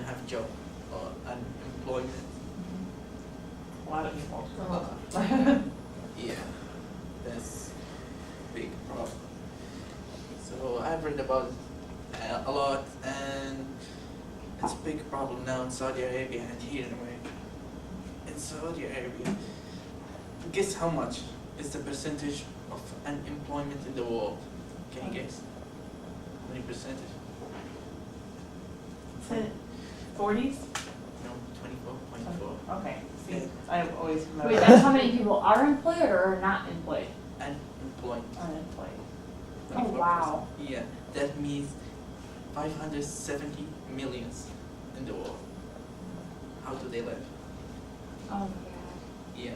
have job or unemployment. A lot of people. Yeah, that's big problem. So I've read about it a lot, and it's a big problem now in Saudi Arabia and here in America. In Saudi Arabia, guess how much is the percentage of unemployment in the world? Can you guess? How many percentage? 40s? No, 24.4. Okay, see, I always remember. Wait, that's how many people are employed or are not employed? Unemployed. Unemployed. Oh, wow. Yeah, that means 570 millions in the world. How do they live? Oh, Yeah.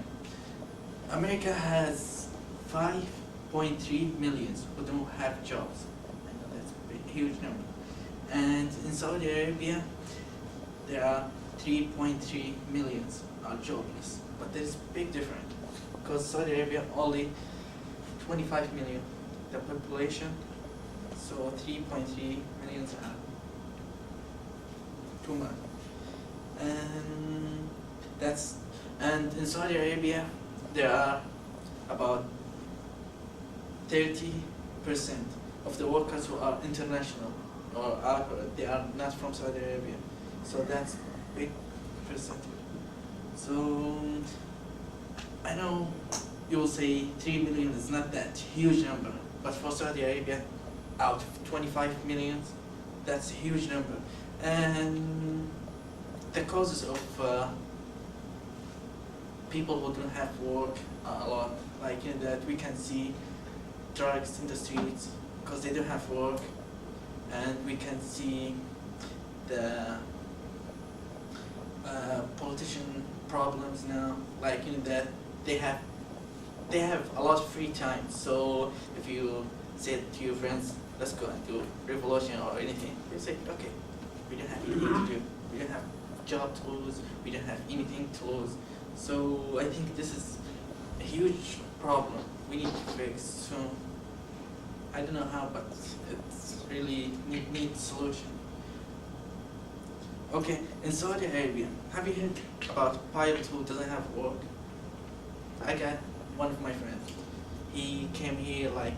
America has 5.3 millions who don't have jobs. I know that's a big, huge number. And in Saudi Arabia, there are 3.3 millions are jobless. But there's a big difference because Saudi Arabia only 25 million the population, so 3.3 millions are too much. And in Saudi Arabia there are about 30% of the workers who are international or they are not from Saudi Arabia. So that's big percentage. So I know you will say 3 million is not that huge number, but for Saudi Arabia, out of 25 million, that's a huge number. And the causes of people who don't have work are a lot, like that we can see drugs in the streets because they don't have work, and we can see the politician problems now, like that they have a lot of free time. So if you say to your friends, let's go and do revolution or anything, they say, okay, we don't have anything to do, we don't have job to lose, we don't have anything to lose. So I think this is a huge problem we need to fix soon. I don't know how, but it's really needs solution. Okay, in Saudi Arabia, have you heard about a pilot who doesn't have work? I got one of my friends. He came here like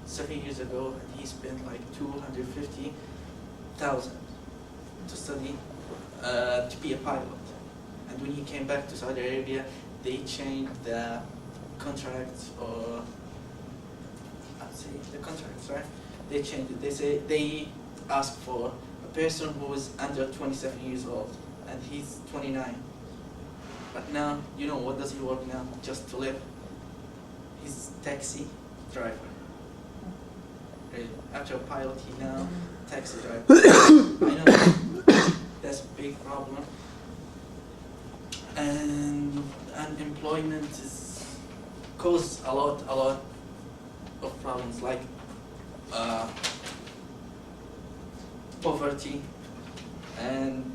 7 years ago, and he spent like 250,000 to study to be a pilot. And when he came back to Saudi Arabia, they changed the contracts, or I'd say the contracts, right? They changed it. They asked for a person who is under 27 years old, and he's 29. But now, you know, what does he work now? Just to live. He's taxi driver. Really. After a pilot, he now taxi driver. I know that's a big problem. And unemployment is causes a lot of problems, like poverty and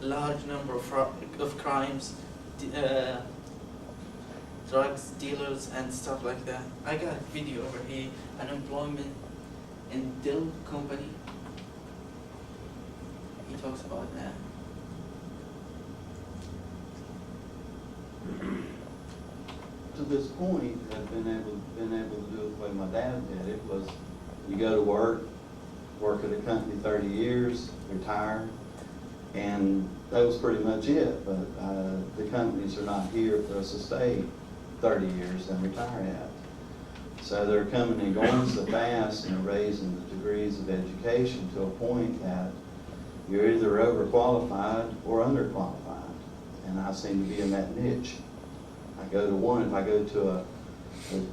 large number of crimes, drugs dealers and stuff like that. I got a video over here, unemployment in Dell company. He talks about that. To this point, I've been able to do it the way my dad did. It was, you go to work at a company 30 years, retire, and that was pretty much it. But the companies are not here for us to stay 30 years and retire at. So they're coming and going so fast and raising the degrees of education to a point that you're either overqualified or underqualified. And I seem to be in that niche. I go to one, if I go to a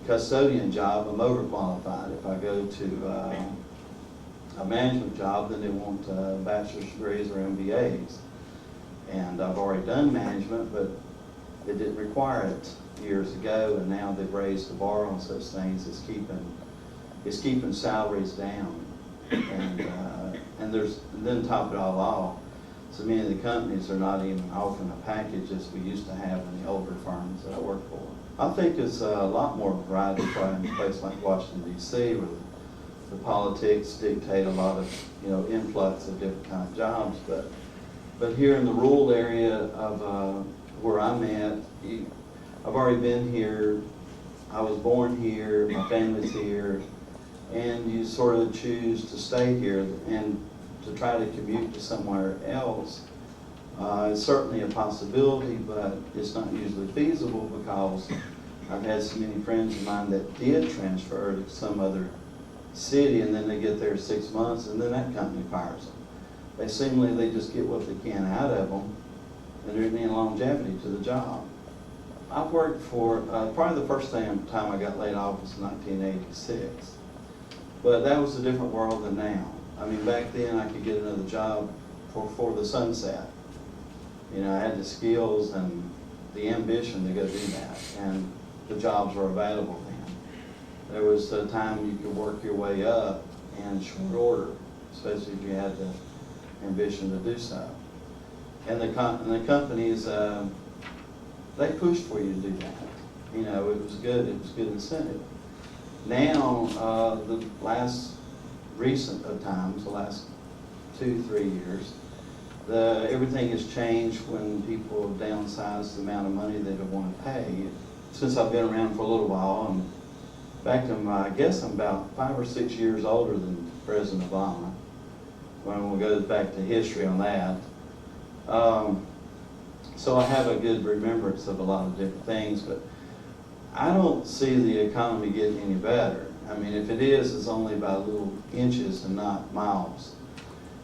custodian job, I'm overqualified. If I go to a management job, then they want bachelor's degrees or MBAs. And I've already done management, but it didn't require it years ago, and now they've raised the bar on such things. It's keeping salaries down. And then top it all off, so many of the companies are not even offering a package as we used to have in the older firms that I work for. I think it's a lot more variety in a place like Washington, D.C., where the politics dictate a lot of, influx of different kind of jobs, but here in the rural area of where I'm at, I've already been here. I was born here, my family's here, and you sort of choose to stay here and to try to commute to somewhere else. It's certainly a possibility, but it's not usually feasible because I've had so many friends of mine that did transfer to some other city, and then they get there 6 months, and then that company fires them. They just get what they can out of them, and there isn't any longevity to the job. I've worked for, probably the first time I got laid off was 1986. But that was a different world than now. I mean, back then I could get another job for the sunset. I had the skills and the ambition to go do that, and the jobs were available then. There was a time you could work your way up in short order, especially if you had the ambition to do so. And the companies, they pushed for you to do that. It was good incentive. Now, the last recent of times, the last 2-3 years, everything has changed when people have downsized the amount of money they want to pay. Since I've been around for a little while, I guess I'm about 5 or 6 years older than President Obama, when we go back to history on that. So I have a good remembrance of a lot of different things, but I don't see the economy getting any better. I mean, if it is, it's only by little inches and not miles.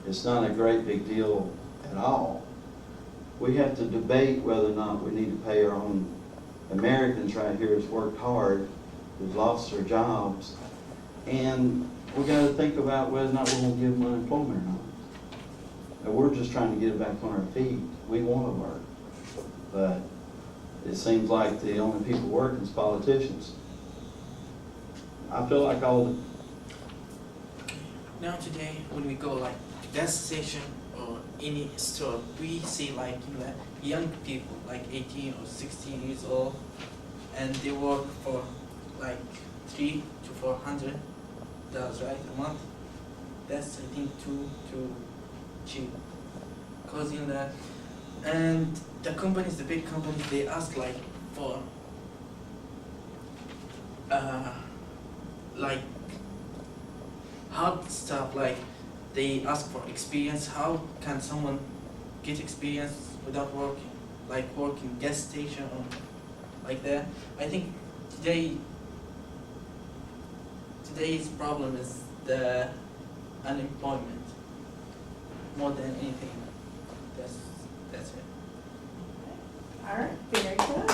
It's not a great big deal at all. We have to debate whether or not we need to pay our own Americans right here who's worked hard, who've lost their jobs, and we got to think about whether or not we're going to give them unemployment or not. And we're just trying to get it back on our feet. We want to work, but it seems like the only people working is politicians. I feel like all the... Now today, when we go like to gas station or any store, we see like young people, like 18 or 16 years old, and they work for like $300 to $400, right, a month. That's, I think, too cheap. Causing that, and the companies, the big companies, they ask like for like hard stuff, like they ask for experience. How can someone get experience without working, like working gas station or like that? I think today's problem is the unemployment more than anything. That's it. All right, very good.